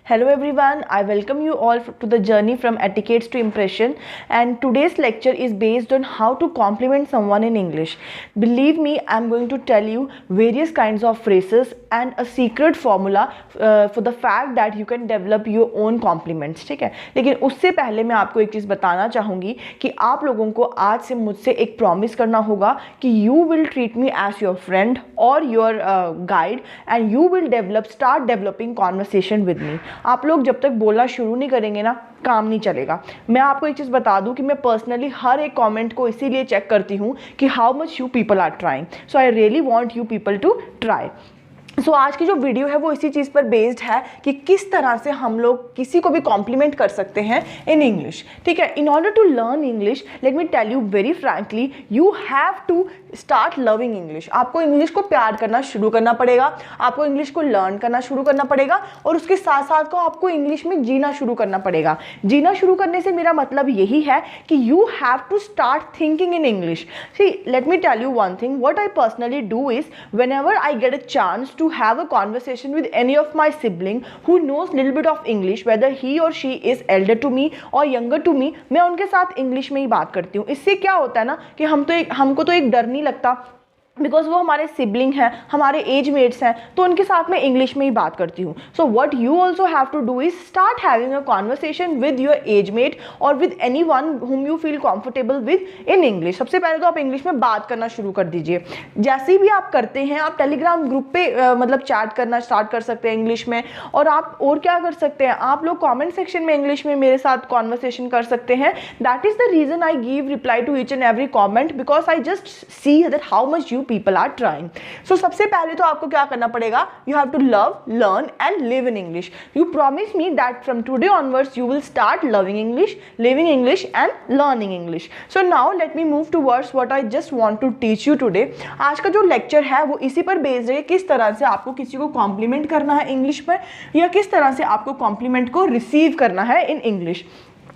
Hello everyone, I welcome you all to the journey from etiquettes to impression, and today's lecture is based on how to compliment someone in English. Believe me, I am going to tell you various kinds of phrases and a secret formula for the fact that you can develop your own compliments. ठीक है, लेकिन उससे पहले मैं आपको एक चीज़ बताना चाहूँगी कि आप लोगों को आज से मुझसे एक प्रॉमिस करना होगा कि you will treat me as your friend or your guide and you will start developing conversation with me. आप लोग जब तक बोलना शुरू नहीं करेंगे ना, काम नहीं चलेगा. मैं आपको एक चीज़ बता दूं कि मैं पर्सनली हर एक कमेंट को इसीलिए चेक करती हूँ कि how much you people are trying. So I really want you people to try. So आज की जो वीडियो है वो इसी चीज़ पर बेस्ड है कि किस तरह से हम लोग किसी को भी कॉम्प्लीमेंट कर सकते हैं इन इंग्लिश. ठीक है, in order to learn English let me tell you very frankly, you have to start loving English. आपको इंग्लिश को प्यार करना शुरू करना पड़ेगा, आपको इंग्लिश को लर्न करना शुरू करना पड़ेगा और उसके साथ साथ को आपको इंग्लिश में जीना शुरू करना पड़ेगा. जीना शुरू करने से मेरा मतलब यही है कि you have to start thinking in English. See let me tell you one thing, what I personally do is whenever I get a chance to have a conversation with any of my sibling who knows little bit of English, whether he or she is elder to me or younger to me, मैं उनके साथ English में ही बात करती हूँ. इससे क्या होता है ना कि हमको तो एक डर नहीं लगता बिकॉज वो हमारे सिबलिंग हैं, हमारे एज मेट्स हैं, तो उनके साथ मैं इंग्लिश में ही बात करती हूँ. So what you also have to do is start having a conversation with your age mate और with anyone whom you feel comfortable with in English. सबसे पहले तो आप इंग्लिश में बात करना शुरू कर दीजिए. जैसे भी आप करते हैं, आप टेलीग्राम ग्रुप पे मतलब चैट करना स्टार्ट कर सकते हैं इंग्लिश में. और आप और क्या कर सकते हैं, आप लोग कॉमेंट सेक्शन में इंग्लिश में मेरे साथ कॉन्वर्सेशन कर सकते हैं. That is the reason I give reply to each and every comment because I just see that how much you people are trying. So सबसे पहले तो आपको क्या करना पड़ेगा, you have to love, learn and live in English. You promise me that from today onwards you will start loving English, living English and learning English. So now let me move towards what I just want to teach you today. आज का जो lecture है वो इसी पर based है, किस तरह से आपको किसी को कॉम्प्लीमेंट करना है इंग्लिश में या किस तरह से आपको कॉम्प्लीमेंट को रिसीव करना है in English.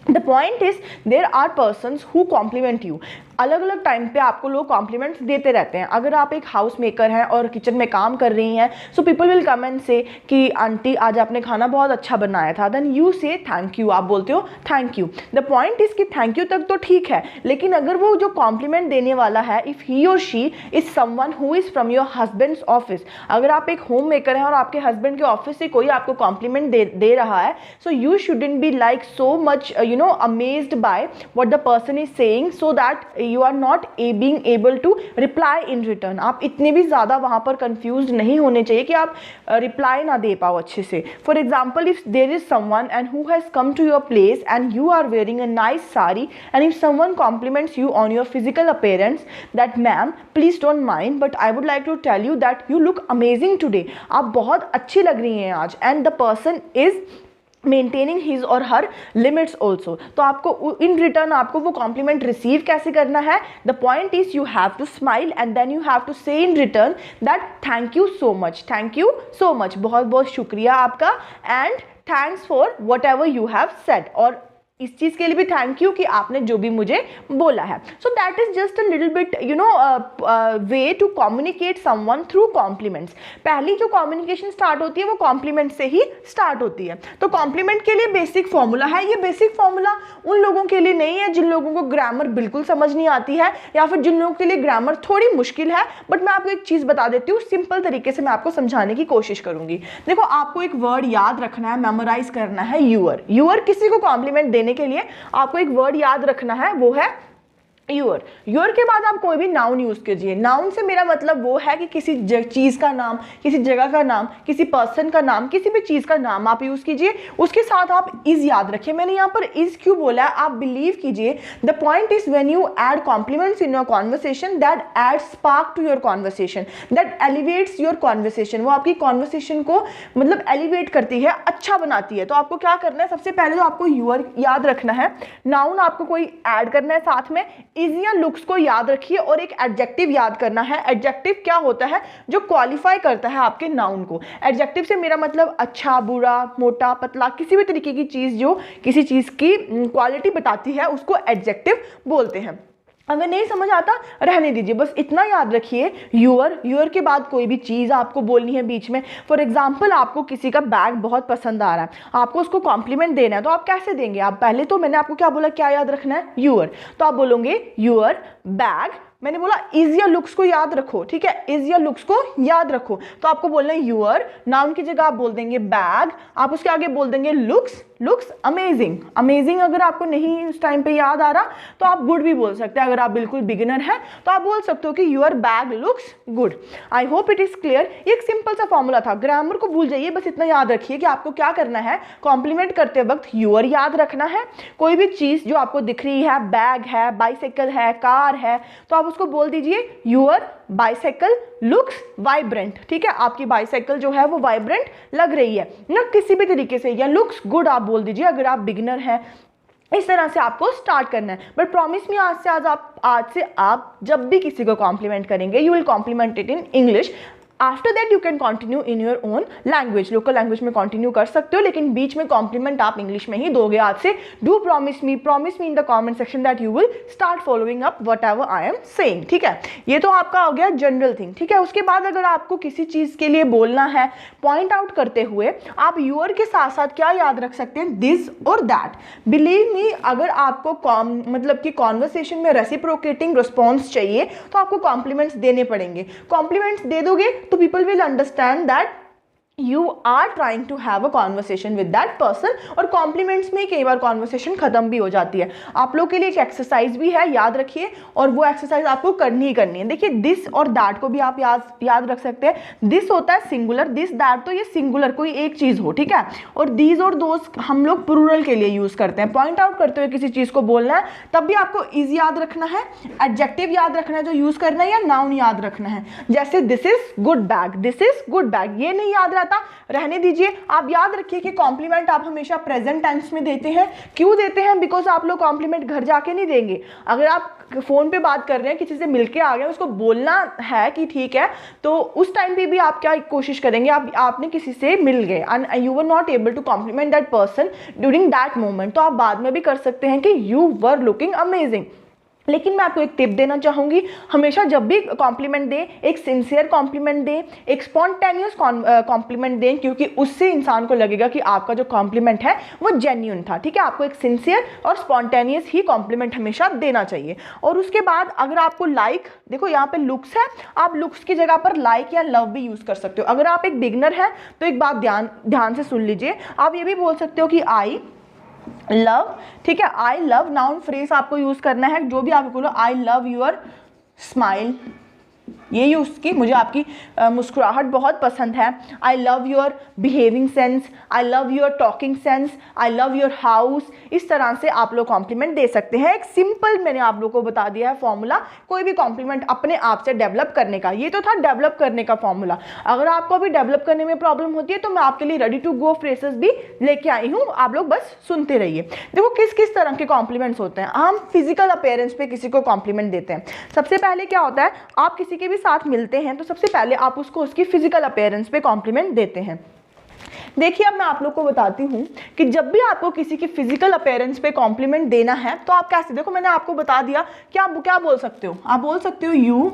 The point is there are persons who compliment you. अलग अलग टाइम पे आपको लोग कॉम्प्लीमेंट्स देते रहते हैं. अगर आप एक हाउस मेकर हैं और किचन में काम कर रही हैं, so people will come and से कि आंटी आज आपने खाना बहुत अच्छा बनाया था. देन यू से थैंक यू, आप बोलते हो thank you. The point is कि थैंक यू तक तो ठीक है, लेकिन अगर वो जो कॉम्प्लीमेंट देने वाला है, इफ़ ही और she is someone who is from your husband's office, अगर आप एक होम मेकर हैं और आपके हस्बैंड के ऑफिस से कोई आपको कॉम्प्लीमेंट दे रहा है, so you shouldn't be like so much amazed by what the person is saying, so that you are not being able to reply in return. आप इतने भी ज़्यादा वहाँ पर confused नहीं होने चाहिए कि आप reply ना दे पाओ अच्छे से. For example, if there is someone and who has come to your place and you are wearing a nice sari and if someone compliments you on your physical appearance, that ma'am please don't mind but I would like to tell you that you look amazing today. आप बहुत अच्छी लग रही हैं आज. And the person is maintaining his और हर limits also. तो आपको इन रिटर्न आपको वो कॉम्प्लीमेंट रिसीव कैसे करना है. The point is you have to smile and then you have to say in return that thank you so much, thank you so much, बहुत बहुत शुक्रिया आपका and thanks for whatever you have said, और इस चीज़ के लिए भी thank you कि आपने जो भी मुझे बोला है. So that is just a little bit way to communicate someone through compliments. पहली जो कम्युनिकेशन स्टार्ट होती है वो कॉम्प्लीमेंट से ही स्टार्ट होती है. तो कॉम्प्लीमेंट के लिए बेसिक फॉर्मूला है. ये बेसिक फॉर्मूला उन लोगों के लिए नहीं है जिन लोगों को ग्रामर बिल्कुल समझ नहीं आती है या फिर जिन लोगों के लिए ग्रामर थोड़ी मुश्किल है. बट मैं आपको एक चीज़ बता देती हूँ, सिंपल तरीके से मैं आपको समझाने की कोशिश करूँगी. देखो, आपको एक वर्ड याद रखना है, मेमोराइज करना है, यूअर. यूअर किसी को कॉम्प्लीमेंट देने के लिए आपको एक वर्ड याद रखना है, वो है योर. योर के बाद आप कोई भी नाउन यूज कीजिए. नाउन से मेरा मतलब वो है कि किसी चीज़ का नाम, किसी जगह का नाम, किसी पर्सन का नाम, किसी भी चीज़ का नाम आप यूज कीजिए. उसके साथ आप इज याद रखिए. मैंने यहाँ पर इज क्यों बोला है, आप बिलीव कीजिए. The point is when you add compliments in your conversation that add spark to your conversation, that elevates your conversation. वो आपकी कॉन्वर्सेशन को मतलब एलिवेट करती है, अच्छा बनाती है. तो आपको क्या करना है, सबसे पहले तो आपको यूर याद रखना है. नाउन आपको कोई ऐड करना है साथ में. इज या लुक्स को याद रखिए और एक एडजेक्टिव याद करना है. एडजेक्टिव क्या होता है, जो क्वालिफाई करता है आपके नाउन को. एडजेक्टिव से मेरा मतलब अच्छा, बुरा, मोटा, पतला, किसी भी तरीके की चीज़ जो किसी चीज़ की क्वालिटी बताती है उसको एडजेक्टिव बोलते हैं. अगर नहीं समझ आता रहने दीजिए, बस इतना याद रखिए यूर के बाद कोई भी चीज़ आपको बोलनी है बीच में। फॉर एग्जाम्पल आपको किसी का बैग बहुत पसंद आ रहा है, आपको उसको कॉम्प्लीमेंट देना है, तो आप कैसे देंगे? आप पहले तो मैंने आपको क्या बोला, क्या याद रखना है? यूर। तो आप बोलोगे यूर बैग, मैंने बोला इज या लुक्स को याद रखो, ठीक है, इज या लुक्स को याद रखो। तो आपको बोलना है यूर, नाउन की जगह आप बोल देंगे बैग, आप उसके आगे बोल देंगे लुक्स अमेजिंग। अमेजिंग अगर आपको नहीं उस टाइम पे याद आ रहा तो आप गुड भी बोल सकते हैं। अगर आप बिल्कुल बिगिनर हैं तो आप बोल सकते हो कि your bag looks good. I hope it is clear. ये एक सिंपल सा फॉर्मूला था, ग्रामर को भूल जाइए, बस इतना याद रखिए कि आपको क्या करना है, कॉम्प्लीमेंट करते वक्त यूर याद रखना है। कोई भी चीज़ जो आपको दिख रही है, बैग है, बाइसाइकिल है, कार है, तो आप उसको बोल दीजिए यूर बाइसाइकिल लुक्स वाइब्रेंट, ठीक है, आपकी बाइसाइकिल जो है वो वाइब्रेंट लग रही है ना, किसी भी तरीके से, या लुक्स गुड आप बोल दीजिए अगर आप बिगिनर हैं। इस तरह से आपको स्टार्ट करना है। बट प्रॉमिस मी, आज से आप जब भी किसी को कॉम्प्लीमेंट करेंगे, you will compliment it in English. After that you can continue in your own language, local language में कंटिन्यू कर सकते हो, लेकिन बीच में कॉम्प्लीमेंट आप इंग्लिश में ही दोगे आज से। Do promise me in the comment section that you will start following up what ever I am saying, ठीक है। ये तो आपका हो गया जनरल थिंग, ठीक है। उसके बाद अगर आपको किसी चीज़ के लिए बोलना है, पॉइंट आउट करते हुए आप यूर के साथ साथ क्या याद रख सकते हैं, दिस और दैट। बिलीव मी, अगर आपको मतलब कि कॉन्वर्सेशन में रेसिप्रोकेटिंग रिस्पॉन्स चाहिए तो आपको कॉम्प्लीमेंट्स देने पड़ेंगे। कॉम्प्लीमेंट्स दे दोगे तो people will understand that you are trying to have a conversation with that person, और कॉम्प्लीमेंट्स में कई बार कॉन्वर्सेशन खत्म भी हो जाती है। आप लोग के लिए एक एक्सरसाइज भी है, याद रखिए, और वो एक्सरसाइज आपको करनी ही करनी है। देखिए दिस और दैट को भी आप याद रख सकते हैं। दिस होता है सिंगुलर, दिस दैट तो ये सिंगुलर कोई एक चीज़ हो, ठीक है, और दीज और दोज हम लोग प्लूरल के लिए यूज़ करते हैं। पॉइंट आउट करते हुए किसी चीज़ को बोलना है तब भी आपको इज याद रखना है, एडजेक्टिव याद रखना है जो यूज़ करना है, या नाउन याद रखना है। जैसे this is good bag, this is good bag, ये नहीं याद रहने दीजिए। आप याद रखिए कि कॉम्प्लीमेंट आप हमेशा प्रेजेंट टेंस में देते हैं। क्यों देते हैं? बिकॉज आप लोग कॉम्प्लीमेंट घर जाके नहीं देंगे। अगर आप फोन पे बात कर रहे हैं, किसी से मिलके आ गए, उसको बोलना है कि ठीक है, तो उस टाइम पे भी आप क्या कोशिश करेंगे, आपने किसी से मिल गए and you were not able to compliment that person during that moment, तो आप बाद में भी कर सकते हैं कि यू वर लुकिंग अमेजिंग। लेकिन मैं आपको एक टिप देना चाहूँगी, हमेशा जब भी कॉम्प्लीमेंट दें, एक सिंसियर कॉम्प्लीमेंट दें, एक स्पॉन्टेनियस कॉम्प्लीमेंट दें, क्योंकि उससे इंसान को लगेगा कि आपका जो कॉम्प्लीमेंट है वो जेन्युइन था, ठीक है। आपको एक सिंसियर और स्पॉन्टेनियस ही कॉम्प्लीमेंट हमेशा देना चाहिए। और उसके बाद अगर आपको देखो यहाँ पे लुक्स है, आप लुक्स की जगह पर लाइक या लव भी यूज़ कर सकते हो। अगर आप एक बिगनर हैं तो एक बात ध्यान से सुन लीजिए, आप ये भी बोल सकते हो कि आई लव, ठीक है, आई लव नाउन फ्रेज आपको यूज करना है। जो भी आप बोलो, आई लव योर स्माइल, ये यूज़ की, मुझे आपकी मुस्कुराहट बहुत पसंद है। I love your behaving sense, I love your talking sense, I love your house. इस तरह से आप लोग कॉम्प्लीमेंट दे सकते हैं। एक सिंपल मैंने आप लोगों को बता दिया है फॉर्मूला, कोई भी कॉम्प्लीमेंट अपने आप से डेवलप करने का। ये तो था डेवलप करने का फॉर्मूला। अगर आपको भी डेवलप करने में प्रॉब्लम होती है तो मैं आपके लिए रेडी टू गो फ्रेजेस भी लेके आई हूँ, आप लोग बस सुनते रहिए। देखो किस किस तरह के कॉम्प्लीमेंट्स होते हैं। हम फिजिकल अपीयरेंस पे किसी को कॉम्प्लीमेंट देते हैं। सबसे पहले क्या होता है, आप किसी के भी साथ मिलते हैं तो सबसे पहले आप उसको उसकी फिजिकल अपीयरेंस पे कॉम्प्लीमेंट देते हैं। देखिए अब मैं आप लोग को बताती हूँ कि जब भी आपको किसी की फिजिकल अपीयरेंस पे कॉम्प्लीमेंट देना है तो आप कैसे, देखो मैंने आपको बता दिया कि आप क्या बोल सकते हो। आप बोल सकते हो यू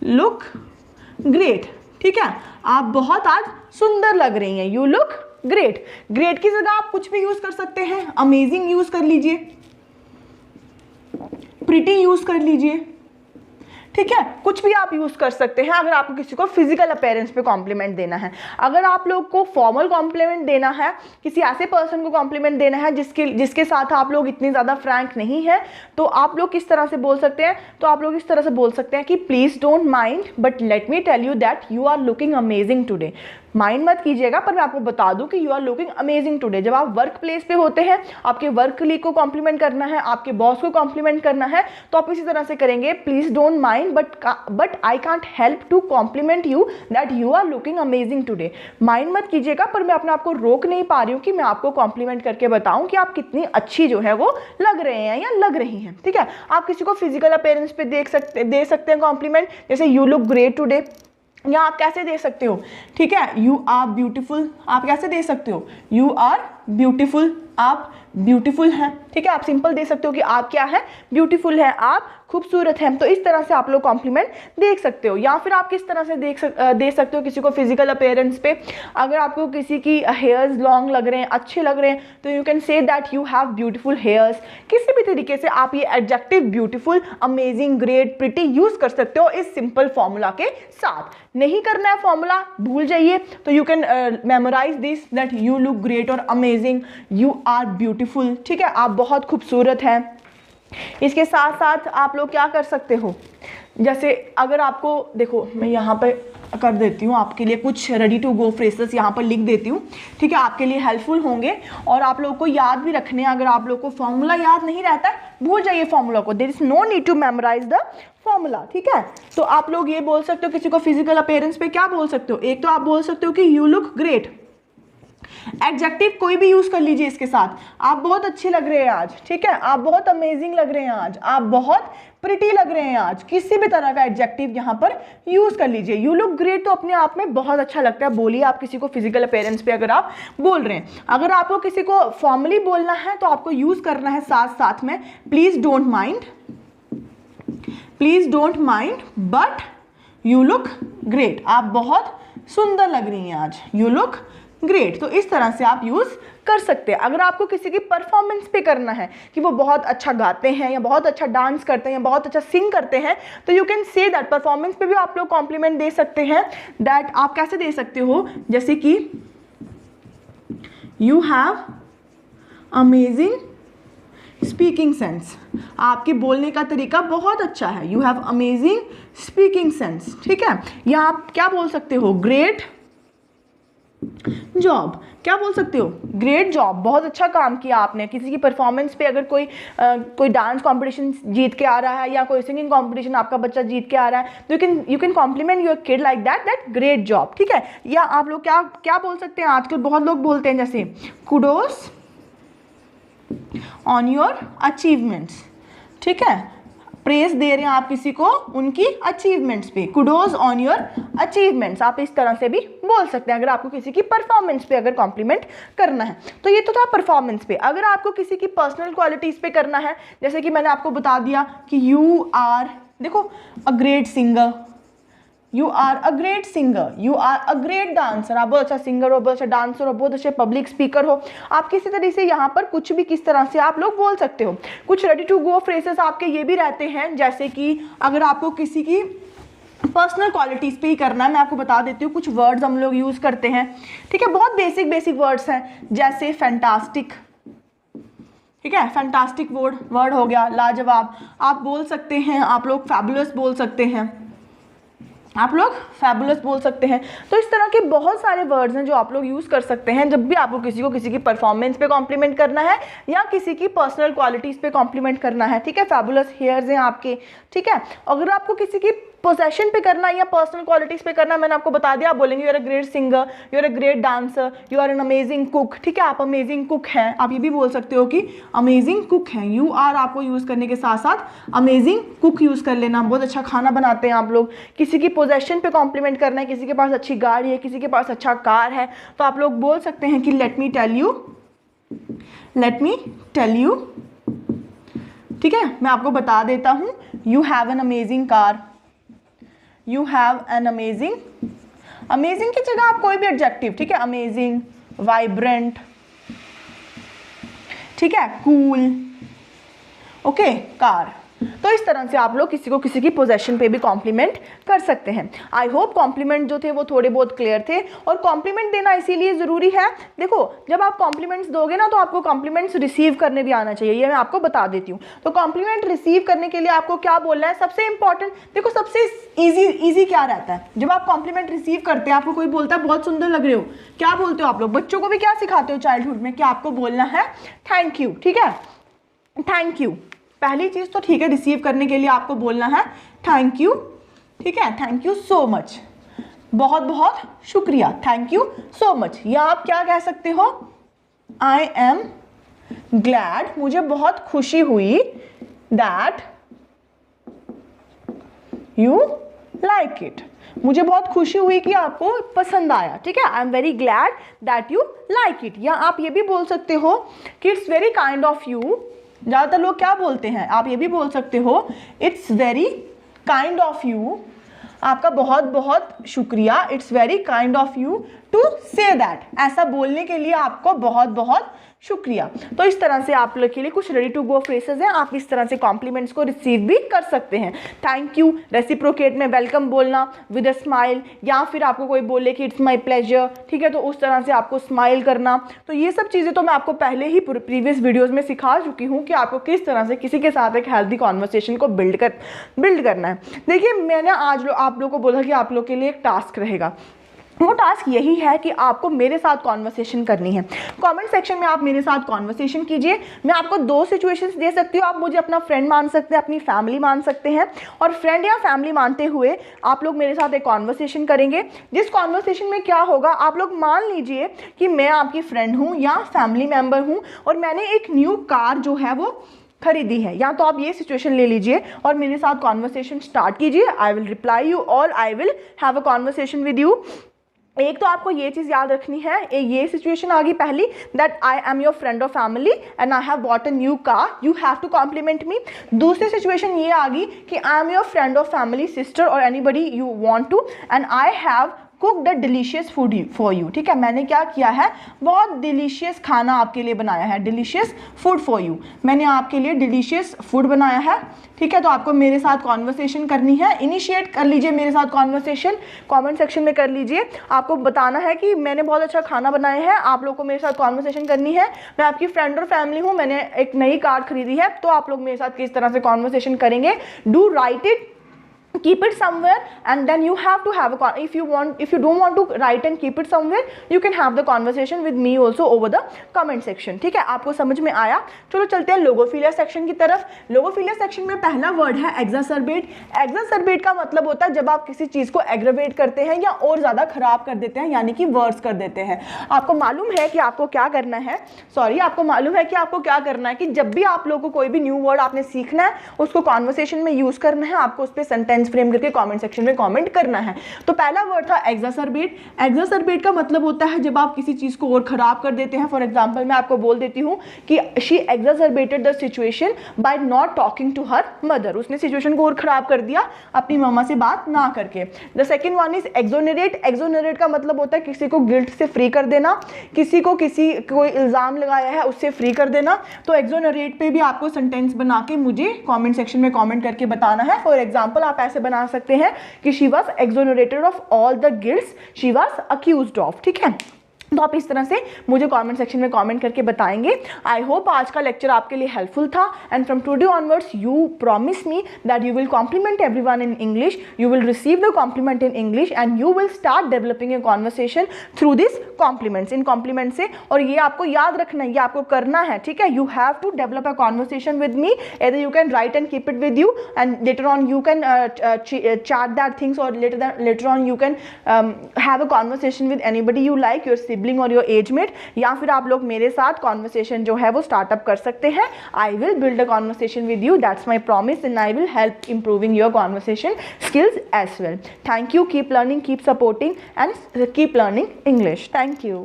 लुक ग्रेट, ठीक है, आप बहुत आज सुंदर लग रही हैं, यू लुक ग्रेट। ग्रेट की जगह आप कुछ भी यूज कर सकते हैं, अमेजिंग यूज कर लीजिए, प्रिटी यूज कर लीजिए, ठीक है, कुछ भी आप यूज कर सकते हैं अगर आपको किसी को फिजिकल अपीयरेंस पे कॉम्प्लीमेंट देना है। अगर आप लोग को फॉर्मल कॉम्प्लीमेंट देना है, किसी ऐसे पर्सन को कॉम्प्लीमेंट देना है जिसके साथ आप लोग इतनी ज़्यादा फ्रैंक नहीं है, तो आप लोग किस तरह से बोल सकते हैं, तो आप लोग इस तरह से बोल सकते हैं कि please don't mind but let me tell you that you are looking amazing today. Mind मत कीजिएगा, पर मैं आपको बता दूं कि you are looking amazing today. जब आप वर्क प्लेस पे होते हैं, आपके वर्क कलीग को कॉम्प्लीमेंट करना है, आपके बॉस को कॉम्प्लीमेंट करना है, तो आप इसी तरह से करेंगे, please don't mind but I can't help to compliment you that you are looking amazing today. Mind मत कीजिएगा, पर मैं अपने आप को रोक नहीं पा रही हूँ कि मैं आपको कॉम्प्लीमेंट करके बताऊं कि आप कितनी अच्छी जो है वो लग रहे हैं या लग रही हैं, ठीक है। आप किसी को फिजिकल अपीयरेंस पे दे सकते हैं कॉम्प्लीमेंट, जैसे यू लुक ग्रेट टुडे, या आप कैसे दे सकते हो, ठीक है, यू आर ब्यूटीफुल, आप कैसे दे सकते हो, यू आर ब्यूटीफुल, आप ब्यूटीफुल हैं, ठीक है। आप सिंपल दे सकते हो कि आप क्या है, ब्यूटीफुल है, आप खूबसूरत हैं। तो इस तरह से आप लोग कॉम्प्लीमेंट देख सकते हो। या फिर आप किस तरह से दे सकते हो किसी को फिजिकल अपीयरेंस पे। अगर आपको किसी की हेयर्स लॉन्ग लग रहे हैं, अच्छे लग रहे हैं, तो you can say that you have beautiful hairs. किसी भी तरीके से आप ये adjective beautiful, amazing, great, pretty use कर सकते हो इस सिंपल फॉर्मूला के साथ। नहीं करना है फॉर्मूला, भूल जाइए, तो you can memorise this that you look great और अमेजिंग, यू आर ब्यूटीफुल, ठीक है, आप बहुत खूबसूरत हैं। इसके साथ साथ आप लोग क्या कर सकते हो, जैसे अगर आपको, देखो मैं यहाँ पे कर देती हूँ आपके लिए कुछ रेडी टू गो फ्रेजेस यहाँ पर लिख देती हूँ, ठीक है, आपके लिए हेल्पफुल होंगे और आप लोगों को याद भी रखने हैं। अगर आप लोगों को फॉर्मूला याद नहीं रहता है, भूल जाइए फॉर्मूला को, there is no need to memorise the formula, ठीक है। तो आप लोग ये बोल सकते हो किसी को फिजिकल अपीयरेंस पे, क्या बोल सकते हो, एक तो आप बोल सकते हो कि यू लुक ग्रेट, एडजेक्टिव कोई भी यूज कर लीजिए इसके साथ, आप बहुत अच्छे लग रहे हैं आज, ठीक है, आप बहुत अमेजिंग लग रहे हैं आज, आप बहुत प्रिटी लग रहे हैं आज, किसी भी तरह का एडजेक्टिव यहाँ पर यूज कर लीजिए। यू लुक ग्रेट तो अपने आप में बहुत अच्छा लगता है, बोलिए आप किसी को फिजिकल अपीयरेंस पे अगर आप बोल रहे हैं। अगर आपको किसी को फॉर्मली बोलना है तो आपको यूज करना है साथ साथ में please don't mind, please don't mind but you look great, आप बहुत सुंदर लग रही हैं आज, यू लुक ग्रेट। तो इस तरह से आप यूज कर सकते हैं। अगर आपको किसी की परफॉर्मेंस पे करना है कि वो बहुत अच्छा गाते हैं या बहुत अच्छा डांस करते हैं या बहुत अच्छा सिंग करते हैं, तो you can say that, performance पे भी आप लोग कॉम्प्लीमेंट दे सकते हैं। दैट आप कैसे दे सकते हो, जैसे कि you have amazing speaking sense, आपके बोलने का तरीका बहुत अच्छा है, you have amazing speaking sense, ठीक है। या आप क्या बोल सकते हो, ग्रेट जॉब, क्या बोल सकते हो, ग्रेट जॉब, बहुत अच्छा काम किया आपने। किसी की परफॉर्मेंस पे अगर कोई डांस कंपटीशन जीत के आ रहा है या कोई सिंगिंग कंपटीशन आपका बच्चा जीत के आ रहा है, तो you can compliment your kid like that great job, ठीक है। या आप लोग क्या क्या बोल सकते हैं, आजकल बहुत लोग बोलते हैं जैसे कुडोस ऑन योर अचीवमेंट्स, ठीक है, प्रेज दे रहे हैं आप किसी को उनकी अचीवमेंट्स पे, कुडोज ऑन योर अचीवमेंट्स, आप इस तरह से भी बोल सकते हैं अगर आपको किसी की परफॉर्मेंस पे अगर कॉम्प्लीमेंट करना है। तो ये तो था परफॉर्मेंस पे। अगर आपको किसी की पर्सनल क्वालिटीज पे करना है, जैसे कि मैंने आपको बता दिया कि यू आर, देखो, a great singer, you are a great singer, you are a great dancer, आप बहुत अच्छा सिंगर हो, बहुत अच्छा डांसर हो, बहुत अच्छे पब्लिक स्पीकर हो, आप किसी तरह से यहाँ पर कुछ भी किस तरह से आप लोग बोल सकते हो। कुछ रेडी टू गो फ्रेजेस आपके ये भी रहते हैं, जैसे कि अगर आपको किसी की पर्सनल क्वालिटीज़ पे ही करना है, मैं आपको बता देती हूँ कुछ वर्ड्स हम लोग यूज़ करते हैं, ठीक है, बहुत बेसिक वर्ड्स हैं, जैसे फैंटास्टिक, ठीक है, फैंटास्टिक वर्ड हो गया, लाजवाब, आप बोल सकते हैं, आप लोग फैबुलस बोल सकते हैं, आप लोग फैबुलस बोल सकते हैं। तो इस तरह के बहुत सारे वर्ड्स हैं जो आप लोग यूज़ कर सकते हैं जब भी आपको किसी की परफॉर्मेंस पे कॉम्प्लीमेंट करना है या किसी की पर्सनल क्वालिटीज़ पे कॉम्प्लीमेंट करना है, ठीक है। फैबुलस हेयर्स हैं आपके, ठीक है। अगर आपको किसी की पोजेशन पे करना है या पर्सनल क्वालिटीज़ पे करना है, मैंने आपको बता दिया, आप बोलेंगे you are a great singer, you are a great dancer, you are an amazing cook, ठीक है, आप अमेजिंग कुक हैं। आप ये भी बोल सकते हो कि अमेजिंग कुक हैं, यू आर आपको यूज़ करने के साथ साथ अमेजिंग कुक यूज़ कर लेना, बहुत अच्छा खाना बनाते हैं आप लोग। किसी की पोजेशन पे कॉम्प्लीमेंट करना है, किसी के पास अच्छी गाड़ी है, किसी के पास अच्छा कार है, तो आप लोग बोल सकते हैं कि लेट मी टेल यू, ठीक है। मैं आपको बता देता हूँ, you have an amazing car, you have an amazing, amazing की जगह आप कोई भी एडजेक्टिव, ठीक है, अमेजिंग, वाइब्रेंट, ठीक है, कूल, ओके, कार। तो इस तरह से आप लोग किसी की पोजेशन पे भी कॉम्प्लीमेंट कर सकते हैं। आई होप कॉम्प्लीमेंट जो थे वो थोड़े बहुत क्लियर थे, और कॉम्प्लीमेंट देना इसीलिए ज़रूरी है, देखो जब आप कॉम्प्लीमेंट्स दोगे ना तो आपको कॉम्प्लीमेंट्स रिसीव करने भी आना चाहिए, ये मैं आपको बता देती हूँ। तो कॉम्प्लीमेंट रिसीव करने के लिए आपको क्या बोलना है, सबसे इंपॉर्टेंट, देखो सबसे ईजी क्या रहता है, जब आप कॉम्प्लीमेंट रिसीव करते हैं, आपको कोई बोलता है बहुत सुंदर लग रहे हो, क्या बोलते हो आप लोग, बच्चों को भी क्या सिखाते हो चाइल्डहुड में कि आपको बोलना है थैंक यू, ठीक है, थैंक यू, पहली चीज़ तो ठीक है, रिसीव करने के लिए आपको बोलना है थैंक यू, ठीक है, थैंक यू सो मच, बहुत बहुत शुक्रिया, थैंक यू सो मच। या आप क्या कह सकते हो, आई एम ग्लैड, मुझे बहुत खुशी हुई, दैट यू लाइक इट। मुझे बहुत खुशी हुई कि आपको पसंद आया, ठीक है। I am very glad that you like it. या आप ये भी बोल सकते हो कि it's very kind of you. ज़्यादातर लोग क्या बोलते हैं, आप ये भी बोल सकते हो it's very kind of you, आपका बहुत बहुत शुक्रिया, it's very kind of you to say that. ऐसा बोलने के लिए आपको बहुत बहुत शुक्रिया। तो इस तरह से आप लोग के लिए कुछ रेडी टू गो फ्रेसेस हैं, आप इस तरह से कॉम्प्लीमेंट्स को रिसीव भी कर सकते हैं। थैंक यू, रेसिप्रोकेट में वेलकम बोलना विद अ स्माइल, या फिर आपको कोई बोले कि इट्स माय प्लेजर, ठीक है, तो उस तरह से आपको स्माइल करना। तो ये सब चीज़ें तो मैं आपको पहले ही प्रीवियस वीडियोस में सिखा चुकी हूँ कि आपको किस तरह से किसी के साथ एक हेल्दी कॉन्वर्सेशन को बिल्ड करना है। देखिए, मैंने आज आप लोग को बोला कि आप लोग के लिए एक टास्क रहेगा। वो टास्क यही है कि आपको मेरे साथ कॉन्वर्सेशन करनी है। कमेंट सेक्शन में आप मेरे साथ कॉन्वर्सेशन कीजिए। मैं आपको 2 सिचुएशंस दे सकती हूँ, आप मुझे अपना फ्रेंड मान सकते हैं, अपनी फैमिली मान सकते हैं, और फ्रेंड या फैमिली मानते हुए आप लोग मेरे साथ एक कॉन्वर्सेशन करेंगे। जिस कॉन्वर्सेशन में क्या होगा, आप लोग मान लीजिए कि मैं आपकी फ्रेंड हूँ या फैमिली मेम्बर हूँ और मैंने एक न्यू कार जो है वो खरीदी है, या तो आप ये सिचुएशन ले लीजिए और मेरे साथ कॉन्वर्सेशन स्टार्ट कीजिए। आई विल रिप्लाई यू और I will have a conversation with you. एक तो आपको ये चीज़ याद रखनी है, ये सिचुएशन आ गई पहली, that I am your friend और family and I have bought a new car, you have to compliment me. दूसरी सिचुएशन ये आ गई कि आई एम योर फ्रेंड और फैमिली, सिस्टर और anybody you want to, and I have cook the delicious food for you, ठीक है। मैंने क्या किया है, बहुत डिलीशियस खाना आपके लिए बनाया है, डिलीशियस फूड फॉर यू, मैंने आपके लिए डिलीशियस फूड बनाया है, ठीक है। तो आपको मेरे साथ कॉन्वर्सेशन करनी है, इनिशिएट कर लीजिए मेरे साथ कॉन्वर्सेशन, कमेंट सेक्शन में कर लीजिए। आपको बताना है कि मैंने बहुत अच्छा खाना बनाया है, आप लोग को मेरे साथ कॉन्वर्सेशन करनी है। मैं आपकी फ्रेंड और फैमिली हूँ, मैंने एक नई कार खरीदी है, तो आप लोग मेरे साथ किस तरह से कॉन्वर्सेशन करेंगे। Do right it, keep it somewhere, and then you have to have a if you don't want to write and keep it somewhere, you can have the conversation with me also over the comment section, ठीक है। आपको समझ में आया? चलो चलते हैं लोगोफिलिया section की तरफ। लोगोफिलिया सेक्शन में पहला वर्ड है एग्जासर्बेट। एग्जासर्बेट का मतलब होता है जब आप किसी चीज को एग्रेवेट करते हैं या और ज्यादा खराब कर देते हैं, यानी कि वर्स कर देते हैं। आपको मालूम है कि आपको क्या करना है, आपको मालूम है कि आपको क्या करना है कि जब भी आप लोगों को कोई भी न्यू वर्ड आपने सीखना है, उसको कॉन्वर्सेशन में यूज करना है, आपको उस पर सेंटेंस फ्रेम करके कमेंट सेक्शन में कमेंट करना है। तो पहला वर्ड था एग्जासर्बेट। एग्जासर्बेट का मतलब होता है जब आप किसी चीज को और खराब कर देते हैं। फॉर एग्जांपल मैं आपको बोल देती हूँ कि she exacerbated the situation by not talking to her mother, उसने सिचुएशन को और खराब कर दिया अपनी मम्मा से बात ना करके। The second one is exonerate. Exonerate का मतलब होता है किसी को गिल्ट से फ्री कर देना, किसी को कोई इल्जाम लगाया है उससे फ्री कर देना। तो एक्सोनरेट पे भी आपको सेंटेंस बना के मुझे कमेंट सेक्शन में कमेंट करके बताना है। फॉर एग्जांपल आप ऐसे बना सकते हैं कि she was exonerated of all the guilts she was accused of, ठीक है। तो आप इस तरह से मुझे कमेंट सेक्शन में कमेंट करके बताएंगे। आई होप आज का लेक्चर आपके लिए हेल्पफुल था, and from today onwards you promise me that you will compliment everyone in English, you will receive the compliment in English and you will start developing a conversation through this compliments, इन compliment से। और ये आपको याद रखना है, ये आपको करना है, ठीक है। You have to develop a conversation with me, either you can write and keep it with you and later on you can chat that things, or later on you can have a conversation with anybody you like, your sibling or your age mate, या फिर आप लोग मेरे साथ conversation जो है वो startup कर सकते हैं। I will build a conversation with you, that's my promise, and I will help improving your conversation skills as well. Thank you, keep learning, keep supporting and keep learning English. Thank you.